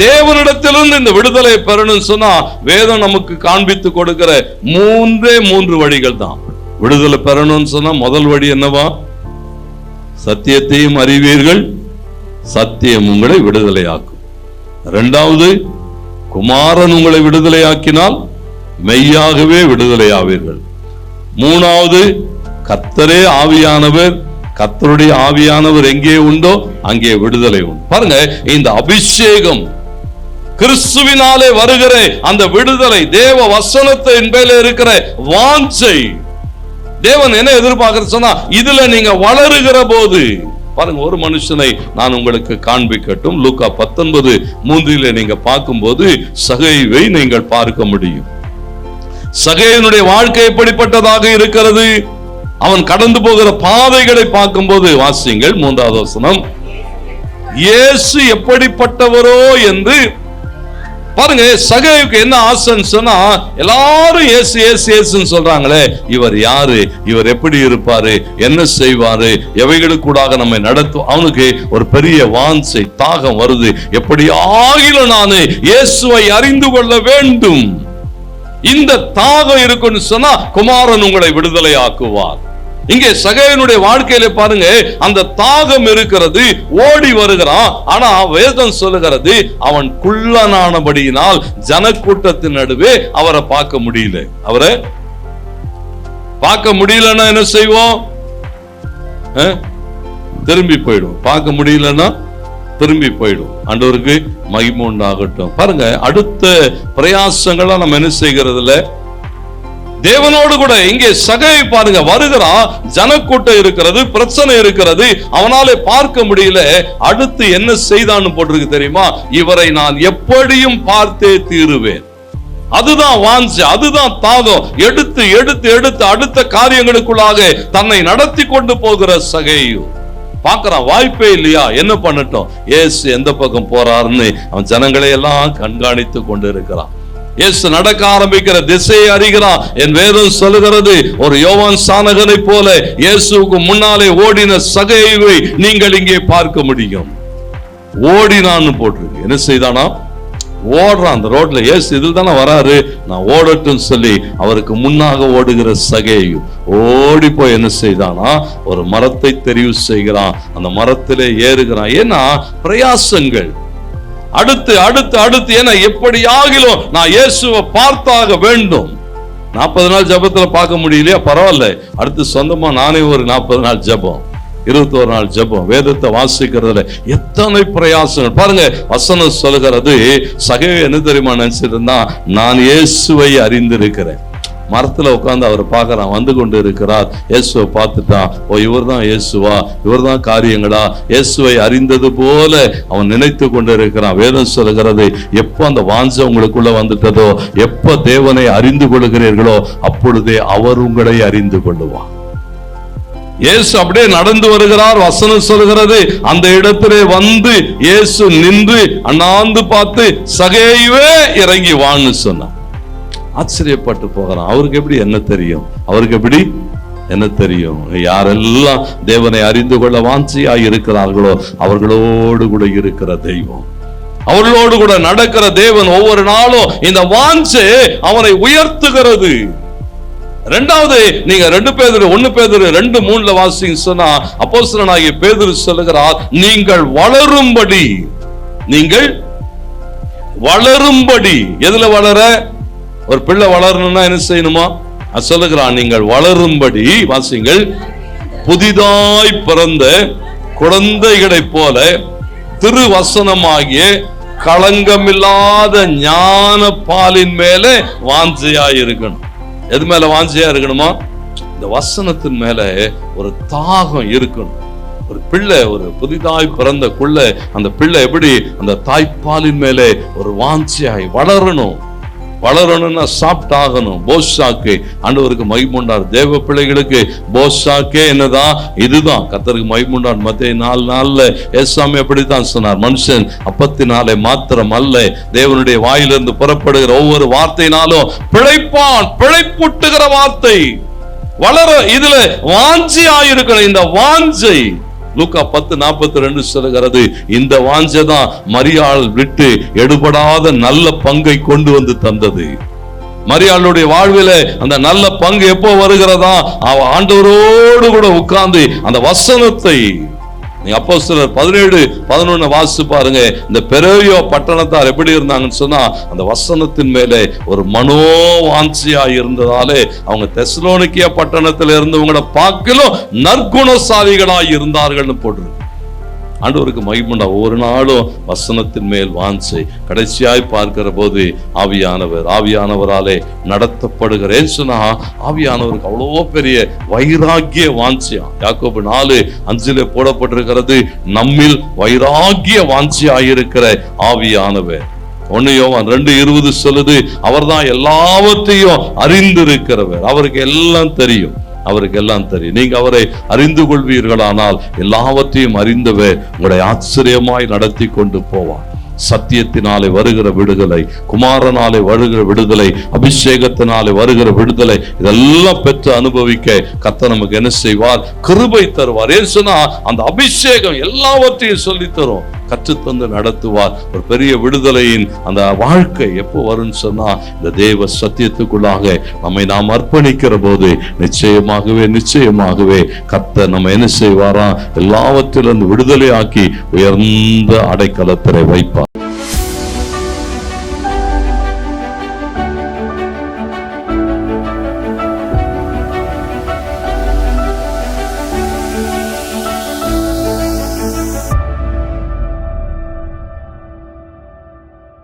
தேவனிடத்திலிருந்து இந்த விடுதலை பெறணும் சொன்னா வேதம் நமக்கு காண்பித்து கொடுக்கிற 3 வழிகள் தான். விடுதலை பெறணும்னு சொன்னா முதல் வழி என்னவா? சத்தியத்தையும் அறிவீர்கள், சத்தியம் உங்களை விடுதலையாக்கும். இரண்டாவது, குமாரன் உங்களை விடுதலையாக்கினால் மெய்யாகவே விடுதலையாவீர்கள். மூணாவது, கர்த்தரே ஆவியானவர், கர்த்தருடைய ஆவியானவர் எங்கே உண்டோ அங்கே விடுதலை உண்டு. பாருங்க, இந்த அபிஷேகம் கிறிஸ்துவினாலே வருகிற அந்த விடுதலை, தேவ வசனத்தின் மேல இருக்கிற வாஞ்சை, தேவன் என்ன எதிர்பார்க்கிற சொன்னா இதுல நீங்க வளருகிற போது பாருங்க. ஒரு மனுஷனை நான் உங்களுக்கு காண்பிக்கட்டும். லூக்கா 19:3 நீங்க பார்க்கும்போது சகேயுவை நீங்கள் பார்க்க முடியும். சகேயுனுடைய வாழ்க்கை எப்படிப்பட்டதாக இருக்கிறது? அவன் கடந்து போகிற பாதைகளை பார்க்கும்போது வாசியுங்கள் 3வது வசனம். இயேசு எப்படிப்பட்டவரோ என்று பாருங்க. சகேயுக்கு என்ன ஆசைன்னு சொன்னா, எல்லாரும் இயேசு இயேசு இயேசுன்னு சொல்றாங்களே, இவர் யாரு, இவர் எப்படி இருப்பாரு, என்ன செய்வாரு, எவைகளுக்கூடாக நம்மை நடத்தும். அவனுக்கு ஒரு பெரிய வாஞ்சை, தாகம் வருது. எப்படி ஆகிலும் நான் இயேசுவை அறிந்து கொள்ள வேண்டும். இந்த தாகம் இருக்குன்னு சொன்னா குமாரன் உங்களை விடுதலை ஆக்குவார். இங்கே சகேயுனுடைய வாழ்க்கையில பாருங்க, அந்த தாகம் இருக்கிறது, ஓடி வருகிறான். ஆனா வேதம் சொல்லுகிறது அவன் குள்ளனானபடியினால் ஜனக்கூட்டத்தின் நடுவே அவரை பார்க்க முடியல. அவரை பார்க்க முடியலன்னா என்ன செய்வோம்? திரும்பி போயிடும். பார்க்க முடியலன்னா திரும்பி போயிடும். ஆண்டவருக்கு மகிமை உண்டாகட்டும். பாருங்க, அடுத்த பிரயாசங்களா நம்ம என்ன செய்கிறதுல தேவனோடு கூட இங்கே சகேயு பாருங்க வருகிறான். ஜனக்கூட்டம் இருக்கிறது, பிரச்சனை இருக்கிறது, அவனாலே பார்க்க முடியல. அடுத்து என்ன செய்தான்னு போட்டிருக்கு தெரியுமா? இவரை நான் எப்படியும் பார்த்தே தீருவேன். அதுதான் வாஞ்சை, அதுதான் தாகம். எடுத்து எடுத்து எடுத்து அடுத்த காரியங்களுக்குள்ளாக தன்னை நடத்தி கொண்டு போகிற சகேயு பார்க்கிறான். வாய்ப்பே இல்லையா, என்ன பண்ணட்டும்? இயேசு எந்த பக்கம் போறாருன்னு அவன் ஜனங்களை எல்லாம் கண்காணித்து கொண்டு இருக்கிறான். இயேசு நடக்க ஆரம்பிக்கிற திசையை அறிகிறான். என் வேதம் சொல்லுகிறது, ஒரு யோவான் சானகனை போல இயேசுவுக்கு முன்னாலே ஓடின சகேயுவை நீங்கள் இங்கே பார்க்க முடியும். ஓடினான்னு போட்டிருக்கு. என்ன செய்தானா? ஓடுறான் அந்த ரோட்ல. இயேசு இதில் தானே வராரு, நான் ஓடட்டும் சொல்லி அவருக்கு முன்னாக ஓடுகிற சகேயு ஓடி போய் என்ன செய்தானா? ஒரு மரத்தை தெரிவு செய்கிறான். அந்த மரத்திலே ஏறுகிறான். ஏன்னா பிரயாசங்கள் அடுத்து அடுத்து அடுத்து. ஏன்னா எப்படி ஆகிலும் நான் இயேசுவை பார்த்தாக வேண்டும். 40 நாள் ஜபத்துல பார்க்க முடியலையா, பரவாயில்ல, அடுத்து சொந்தமா நானே ஒரு 40 நாள் ஜபம், 21 நாள் ஜபம், வேதத்தை வாசிக்கிறதுல எத்தனை பிரயாசங்கள் பாருங்க. வசனம் சொல்லுகிறது, சகேயு என்ன தெரியுமா நினைச்சிட்டு இருந்தா? நான் இயேசுவை அறிந்திருக்கிறேன். மரத்துல உட்கார்ந்து அவர் பார்க்கறான், வந்து கொண்டு இருக்கிறார். இயேசுவை பார்த்துட்டான். ஓ, இவர் தான் இயேசுவா, இவர் தான் காரியங்களா? இயேசுவை அறிந்தது போல அவன் நினைத்து கொண்டு இருக்கிறான். வேதம் சொல்லுகிறது, எப்போ அந்த வாஞ்சை உங்களுக்குள்ள வந்துட்டதோ, எப்போ தேவனை அறிந்து கொள்கிறீர்களோ, அப்பொழுதே அவர் உங்களை அறிந்து கொள்ளுவார். இயேசு அப்படியே நடந்து வருகிறார். வசனம் சொல்லுகிறது, அந்த இடத்திலே வந்து இயேசு நின்று அண்ணாந்து பார்த்து சகேயுவே இறங்கி வான்னு சொன்னார். ஆச்சரியப்பட்டு போகிறான். அவருக்கு எப்படி என்ன தெரியும்? அவருக்கு எப்படி என்ன தெரியும்? யாரெல்லாம் தேவனை அறிந்து கொள்ள வாஞ்சியாய் இருக்கிறார்களோ அவர்களோடு கூட இருக்கிற தெய்வம், அவர்களோடு கூட நடக்கிற தேவன் ஒவ்வொரு நாளும் இந்த வாஞ்சை அவனை உயர்த்துகிறது. இரண்டாவது, நீங்க 1 பேதுரு 2:3 வாசிங்க சொன்னா, அப்போஸ்தலனாகிய பேதுரு சொல்லுகிறார், நீங்கள் வளரும்படி. நீங்கள் வளரும்படி. எதுல வளர? ஒரு பிள்ளை வளரணும்னா என்ன செய்யணுமா? சொல்லுகிறான், நீங்கள் வளரும்படி வாசிங்கள், புதிதாய் பிறந்த குழந்தைகளை போல திருவசனமாகிய களங்கமில்லாத ஞான பாலின் மேல வாஞ்சையா இருக்கணும். எது மேல வாஞ்சையா இருக்கணுமா? இந்த வசனத்தின் மேல ஒரு தாகம் இருக்கணும். ஒரு பிள்ளை, ஒரு புதிதாய் பிறந்த குள்ள, அந்த பிள்ளை எப்படி அந்த தாய்ப்பாலின் மேலே ஒரு வாஞ்சையாய் வளரணும். வளரணும்னா சாப்பிட்டு ஆகணும். போஷாக்கு ஆண்டவருக்கு மகிமுண்டார். தேவ பிள்ளைகளுக்கு போஷாக்கே என்னதான்? இதுதான். கர்த்தருக்கு மகிமுண்டார். மத்தேயு 4:4 ஏசாமி அப்படித்தான் சொன்னார், மனுஷன் அப்பத்தினாலே மாத்திரம் அல்ல, தேவனுடைய வாயிலிருந்து புறப்படுகிற ஒவ்வொரு வார்த்தையினாலும் பிழைப்பான். பிழைப்புட்டுகிற வார்த்தை வளர. இதுல வாஞ்சி ஆயிருக்கணும். இந்த வாஞ்சை லூக்கா 10:42 சொல்லுகிறது, இந்த வாஞ்சை தான் மரியாள் விட்டு எடுபடாத நல்ல பங்கை கொண்டு வந்து தந்தது. மரியாளுடைய வாழ்வில அந்த நல்ல பங்கு எப்போ வருகிறதா, அவ ஆண்டவரோடு கூட உட்கார்ந்து அந்த வசனத்தை, அப்போஸ்தலர் 17:11 வாசிச்சு பாருங்க. இந்த பெரோயோ பட்டணத்தார் எப்படி இருந்தாங்கன்னு சொன்னா, அந்த வசனத்தின் மேலே ஒரு மனோவாஞ்சியா இருந்ததாலே அவங்க தெசலோனிக்கே பட்டணத்தில் இருந்தவங்கள பார்க்கலும் நற்குணசாலிகளாய் இருந்தார்கள்னு போட்டு. ஆண்டவருக்கு மகிமை. ஒவ்வொரு நாளும் வசனத்தின் மேல் வாஞ்சை. கடைசியாய் பார்க்கிற போது ஆவியானவராலே நடத்தப்படுகிறேன் சொன்னா, ஆவியானவருக்கு அவ்வளோ பெரிய வைராகிய வாஞ்சியா. யாக்கோபு 4:5 போடப்பட்டிருக்கிறது, நம்மில் வைராகிய வாஞ்சியாயிருக்கிற ஆவியானவர். 1 யோவான் 2:20 சொல்லுது, அவர்தான் எல்லாவற்றையும் அறிந்திருக்கிறவர். அவருக்கு எல்லாம் தெரியும், அவருக்கு எல்லாம் தெரியும். நீங்க அவரை அறிந்து கொள்வீர்களானால் எல்லாவற்றையும் அறிந்தவர் உங்களை ஆச்சரியமாய் நடத்தி கொண்டு போவார். சத்தியத்தினாலே வருகிற விடுதலை, குமாரனாலே வருகிற விடுதலை, அபிஷேகத்தினாலே வருகிற விடுதலை, இதெல்லாம் பெற்று அனுபவிக்க கர்த்தர் நமக்கு என்ன செய்வார்? கிருபை தருவார். ஏன் சொன்னா, அந்த அபிஷேகம் எல்லாவற்றையும் சொல்லி தரும், கற்றுத்தந்து நடத்துவார். ஒரு பெரிய விடுதலையின் அந்த வாழ்க்கை எப்போ வரும்னு சொன்னா, இந்த தேவ சத்தியத்துக்குள்ளாக நம்மை நாம் அர்ப்பணிக்கிற போது நிச்சயமாகவே கர்த்தர் நம்ம என்ன செய்வாரா? எல்லாவற்றிலிருந்து விடுதலை ஆக்கி உயர்ந்த அடைக்கலத்திலே வைப்பார்.